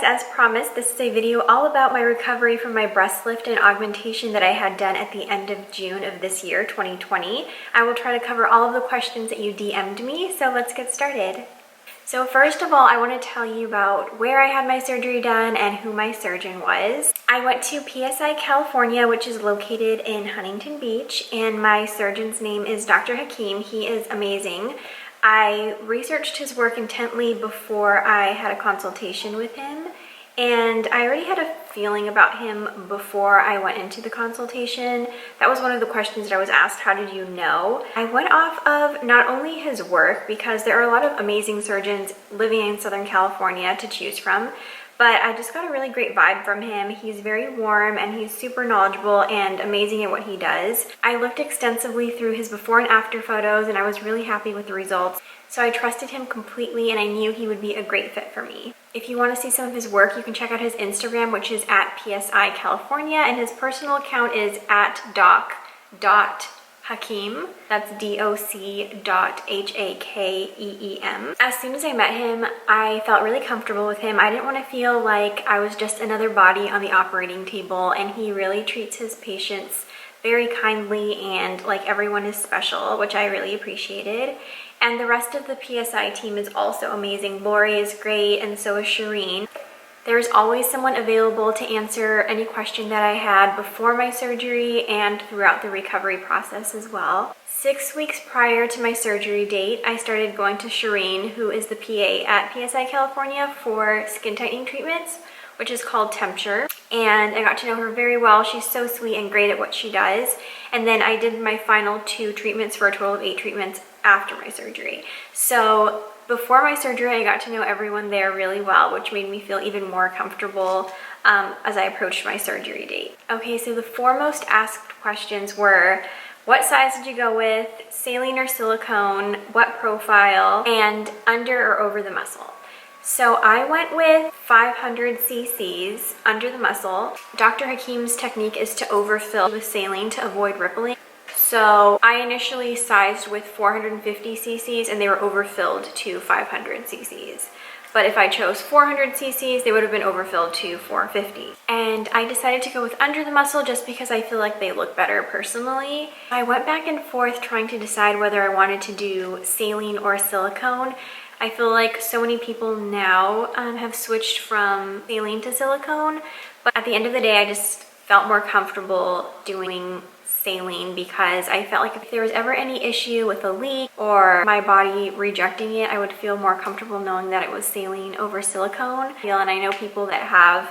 as promised, this is a video all about my recovery from my breast lift and augmentation that I had done at the end of June of this year, 2020. I will try to cover all of the questions that you DM'd me, so let's get started. So first of all, I want to tell you about where I had my surgery done and who my surgeon was. I went to PSI California, which is located in Huntington Beach, and my surgeon's name is Dr. Hakeem. He is amazing. I researched his work intently before I had a consultation with him, and I already had a feeling about him before I went into the consultation. That was one of the questions that I was asked, how did you know? I went off of not only his work, because there are a lot of amazing surgeons living in Southern California to choose from, but I just got a really great vibe from him. He's very warm and he's super knowledgeable and amazing at what he does. I looked extensively through his before and after photos and I was really happy with the results. So I trusted him completely and I knew he would be a great fit for me. If you want to see some of his work, you can check out his Instagram, which is at PSI California, and his personal account is at doc.hakeem. That's doc.hakeem. As soon as I met him, I felt really comfortable with him. I didn't want to feel like I was just another body on the operating table, and he really treats his patients very kindly and like everyone is special, which I really appreciated. And the rest of the PSI team is also amazing. Lori is great, and so is Shireen. There's always someone available to answer any question that I had before my surgery and throughout the recovery process as well. 6 weeks prior to my surgery date, I started going to Shireen, who is the PA at PSI California, for skin tightening treatments, which is called Tempture. And I got to know her very well. She's so sweet and great at what she does. And then I did my final 2 treatments for a total of 8 treatments after my surgery. So before my surgery, I got to know everyone there really well, which made me feel even more comfortable as I approached my surgery date. Okay, so the 4 most asked questions were, what size did you go with, saline or silicone, what profile, and under or over the muscle. So I went with 500 cc's under the muscle. Dr. Hakeem's technique is to overfill with saline to avoid rippling. So I initially sized with 450 cc's and they were overfilled to 500 cc's. But if I chose 400 cc's, they would have been overfilled to 450. And I decided to go with under the muscle just because I feel like they look better personally. I went back and forth trying to decide whether I wanted to do saline or silicone. I feel like so many people now have switched from saline to silicone, but at the end of the day, I just felt more comfortable doing saline because I felt like if there was ever any issue with a leak or my body rejecting it, I would feel more comfortable knowing that it was saline over silicone. And I know people that have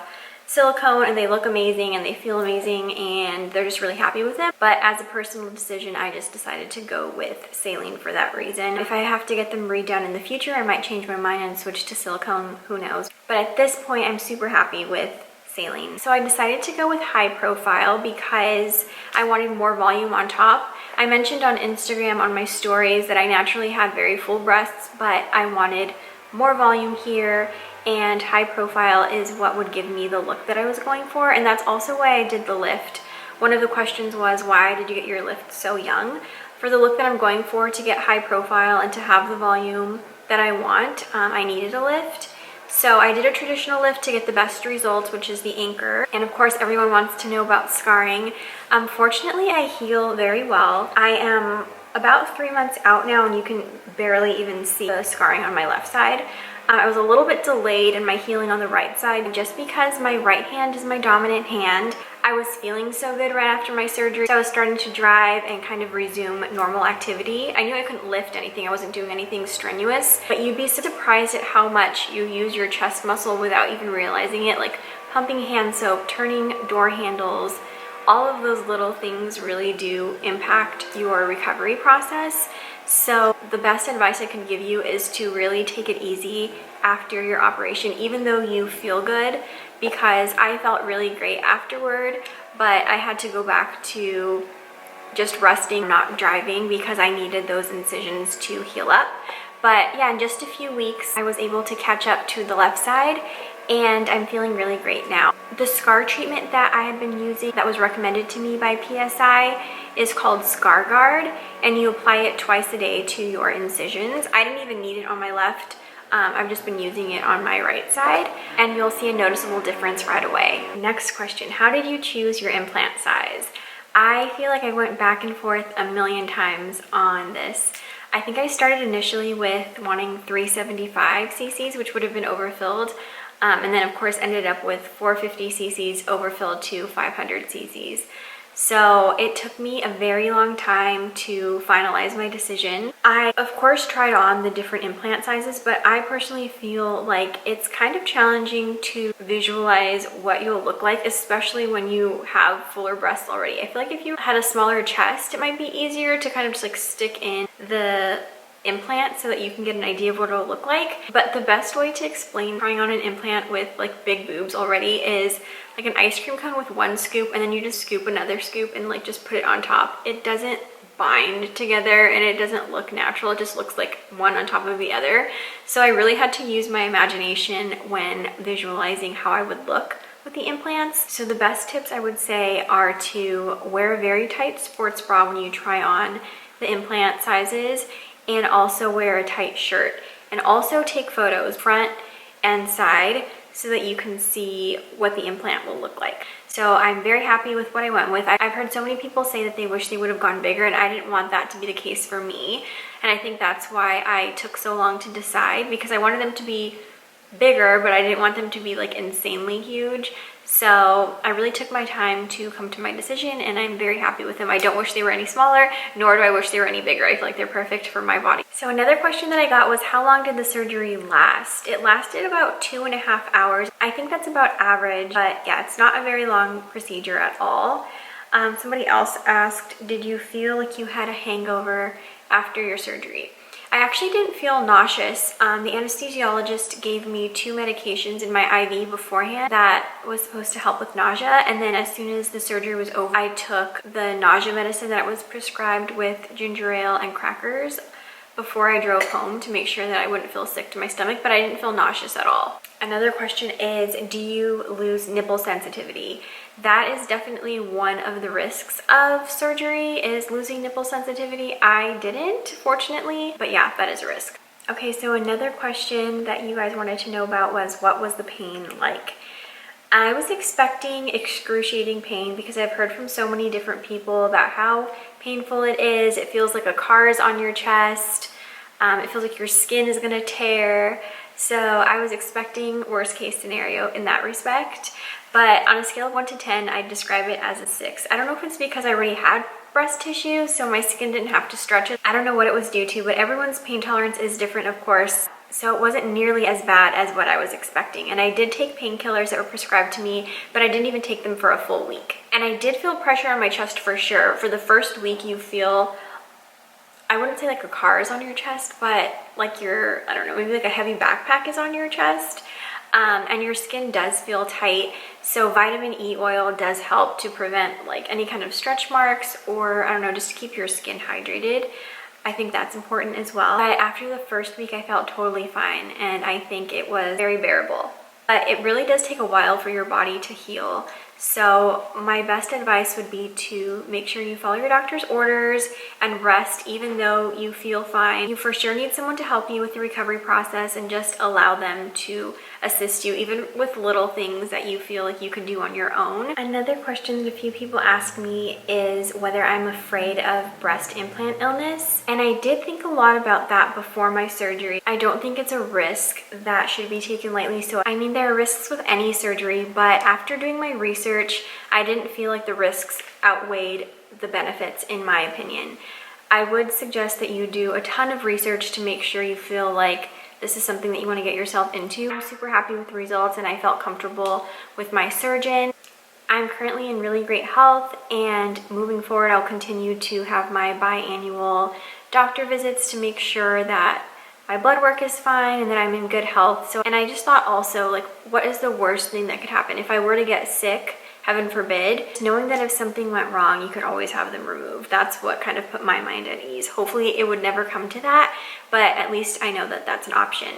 silicone and they look amazing and they feel amazing and they're just really happy with it. But as a personal decision, I just decided to go with saline for that reason. If I have to get them redone in the future, I might change my mind and switch to silicone, who knows. But at this point, I'm super happy with saline. So I decided to go with high profile because I wanted more volume on top. I mentioned on Instagram on my stories that I naturally had very full breasts, but I wanted more volume here, and high profile is what would give me the look that I was going for, and that's also why I did the lift. One of the questions was, why did you get your lift so young? For the look that I'm going for, to get high profile and to have the volume that I want, I needed a lift. So I did a traditional lift to get the best results, which is the anchor. And of course, everyone wants to know about scarring. Fortunately, I heal very well. I am about 3 months out now, and you can barely even see the scarring on my left side. I was a little bit delayed in my healing on the right side just because my right hand is my dominant hand. I was feeling so good right after my surgery, so I was starting to drive and kind of resume normal activity. I knew I couldn't lift anything, I wasn't doing anything strenuous, but you'd be surprised at how much you use your chest muscle without even realizing it, like pumping hand soap, turning door handles. All of those little things really do impact your recovery process. So the best advice I can give you is to really take it easy after your operation, even though you feel good, because I felt really great afterward, but I had to go back to just resting, not driving, because I needed those incisions to heal up. But yeah, in just a few weeks, I was able to catch up to the left side, and I'm feeling really great now. The scar treatment that I had been using that was recommended to me by PSI is called Scar Guard, and you apply it twice a day to your incisions. I didn't even need it on my left. I've just been using it on my right side, and you'll see a noticeable difference right away. Next question, how did you choose your implant size? I feel like I went back and forth a million times on this. I think I started initially with wanting 375 cc's, which would have been overfilled, and then of course ended up with 450 cc's overfilled to 500 cc's. So it took me a very long time to finalize my decision. I, of course, tried on the different implant sizes, but I personally feel like it's kind of challenging to visualize what you'll look like, especially when you have fuller breasts already. I feel like if you had a smaller chest, it might be easier to kind of just like stick in the implant so that you can get an idea of what it'll look like. But the best way to explain trying on an implant with like big boobs already is like an ice cream cone with one scoop, and then you just scoop another scoop and like just put it on top. It doesn't bind together and it doesn't look natural. It just looks like one on top of the other. So I really had to use my imagination when visualizing how I would look with the implants. So the best tips I would say are to wear a very tight sports bra when you try on the implant sizes, and also wear a tight shirt, and also take photos front and side so that you can see what the implant will look like. So I'm very happy with what I went with. I've heard so many people say that they wish they would have gone bigger, and I didn't want that to be the case for me. And I think that's why I took so long to decide, because I wanted them to be bigger, but I didn't want them to be like insanely huge. So I really took my time to come to my decision, and I'm very happy with them. I don't wish they were any smaller, nor do I wish they were any bigger. I feel like they're perfect for my body. So another question that I got was, how long did the surgery last? It lasted about 2.5 hours. I think that's about average, but yeah, it's not a very long procedure at all. Somebody else asked, did you feel like you had a hangover after your surgery? I actually didn't feel nauseous. The anesthesiologist gave me 2 medications in my IV beforehand that was supposed to help with nausea, and then as soon as the surgery was over, I took the nausea medicine that was prescribed with ginger ale and crackers before I drove home to make sure that I wouldn't feel sick to my stomach, but I didn't feel nauseous at all. Another question is, do you lose nipple sensitivity? That is definitely one of the risks of surgery, is losing nipple sensitivity. I didn't, fortunately, but yeah, that is a risk. Okay, so another question that you guys wanted to know about was, what was the pain like? I was expecting excruciating pain because I've heard from so many different people about how painful it is. It feels like a car is on your chest. It feels like your skin is gonna tear. So I was expecting worst case scenario in that respect. But on a scale of 1 to 10, I'd describe it as a 6. I don't know if it's because I already had breast tissue, so my skin didn't have to stretch it. I don't know what it was due to, but everyone's pain tolerance is different, of course. So it wasn't nearly as bad as what I was expecting. And I did take painkillers that were prescribed to me, but I didn't even take them for a full week. And I did feel pressure on my chest for sure. For the first week, you feel, I wouldn't say like a car is on your chest, but like your, I don't know, maybe like a heavy backpack is on your chest. And your skin does feel tight. So vitamin E oil does help to prevent like any kind of stretch marks, or I don't know, just to keep your skin hydrated. I think that's important as well. But after the first week, I felt totally fine, and I think it was very bearable. But it really does take a while for your body to heal. So my best advice would be to make sure you follow your doctor's orders and rest even though you feel fine. You for sure need someone to help you with the recovery process, and just allow them to assist you even with little things that you feel like you could do on your own. Another question that a few people ask me is whether I'm afraid of breast implant illness. And I did think a lot about that before my surgery. I don't think it's a risk that should be taken lightly. So I mean, there are risks with any surgery, but after doing my research, I didn't feel like the risks outweighed the benefits in my opinion. I would suggest that you do a ton of research to make sure you feel like this is something that you want to get yourself into. I'm super happy with the results, and I felt comfortable with my surgeon. I'm currently in really great health, and moving forward, I'll continue to have my biannual doctor visits to make sure that my blood work is fine and that I'm in good health. And I just thought also, like, what is the worst thing that could happen? If I were to get sick, heaven forbid, knowing that if something went wrong, you could always have them removed. That's what kind of put my mind at ease. Hopefully it would never come to that, but at least I know that that's an option.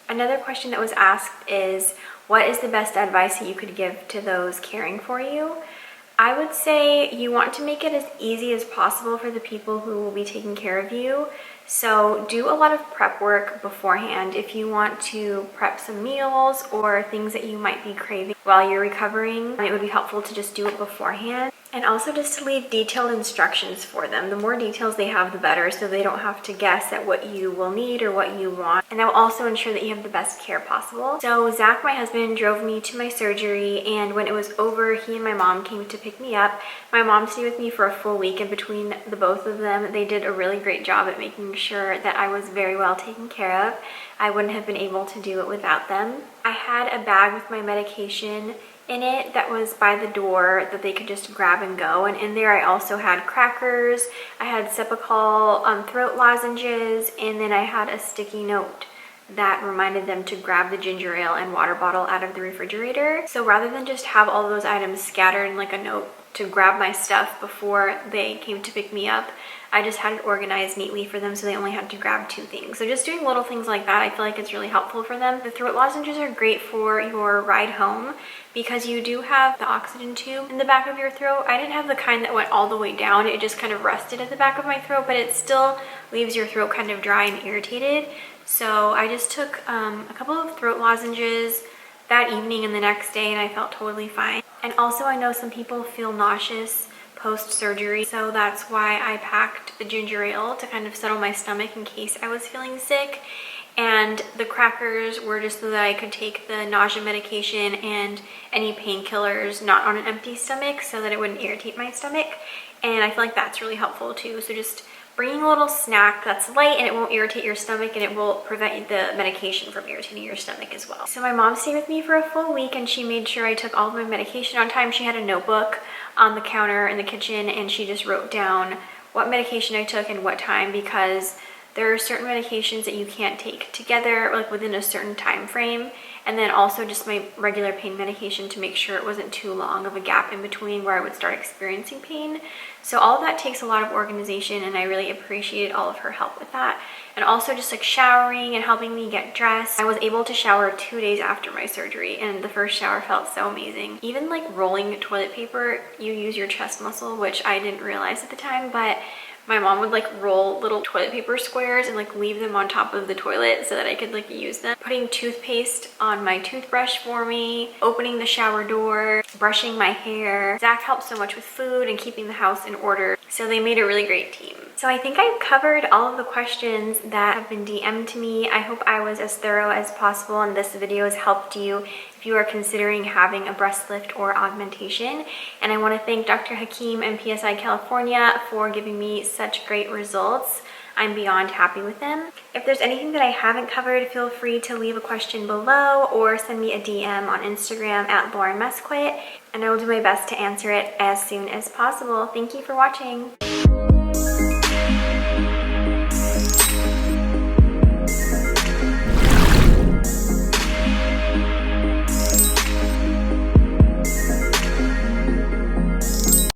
Another question that was asked is, what is the best advice that you could give to those caring for you? I would say you want to make it as easy as possible for the people who will be taking care of you. So do a lot of prep work beforehand. If you want to prep some meals or things that you might be craving while you're recovering, it would be helpful to just do it beforehand. And also just to leave detailed instructions for them. The more details they have, the better, so they don't have to guess at what you will need or what you want. And that will also ensure that you have the best care possible. So Zach, my husband, drove me to my surgery, and when it was over, he and my mom came to pick me up. My mom stayed with me for a full week, and between the both of them, they did a really great job at making sure that I was very well taken care of. I wouldn't have been able to do it without them. I had a bag with my medication in it that was by the door that they could just grab and go, and in there I also had crackers, I had Cepacol throat lozenges, and then I had a sticky note that reminded them to grab the ginger ale and water bottle out of the refrigerator. So rather than just have all those items scattered in like a note to grab my stuff before they came to pick me up, I just had it organized neatly for them so they only had to grab 2 things. So just doing little things like that, I feel like it's really helpful for them. The throat lozenges are great for your ride home because you do have the oxygen tube in the back of your throat. I didn't have the kind that went all the way down. It just kind of rested at the back of my throat, but it still leaves your throat kind of dry and irritated. So I just took a couple of throat lozenges that evening and the next day, and I felt totally fine. And also I know some people feel nauseous post-surgery, so that's why I packed the ginger ale to kind of settle my stomach in case I was feeling sick. And the crackers were just so that I could take the nausea medication and any painkillers not on an empty stomach so that it wouldn't irritate my stomach. And I feel like that's really helpful too. So just bringing a little snack that's light and it won't irritate your stomach, and it will prevent the medication from irritating your stomach as well. So my mom stayed with me for a full week, and she made sure I took all of my medication on time. She had a notebook on the counter in the kitchen, and she just wrote down what medication I took and what time, because there are certain medications that you can't take together like within a certain time frame. And then also just my regular pain medication to make sure it wasn't too long of a gap in between where I would start experiencing pain. So all of that takes a lot of organization, and I really appreciated all of her help with that. And also just like showering and helping me get dressed. I was able to shower 2 days after my surgery, and the first shower felt so amazing. Even like rolling toilet paper, you use your chest muscle, which I didn't realize at the time, but my mom would like roll little toilet paper squares and like leave them on top of the toilet so that I could like use them. Putting toothpaste on my toothbrush for me, opening the shower door, brushing my hair. Zach helped so much with food and keeping the house in order. So they made a really great team. So I think I've covered all of the questions that have been DM'd to me. I hope I was as thorough as possible and this video has helped you if you are considering having a breast lift or augmentation. And I want to thank Dr. Hakeem and PSI California for giving me such great results. I'm beyond happy with them. If there's anything that I haven't covered, feel free to leave a question below or send me a DM on Instagram at Lauren Mesquit, and I will do my best to answer it as soon as possible. Thank you for watching.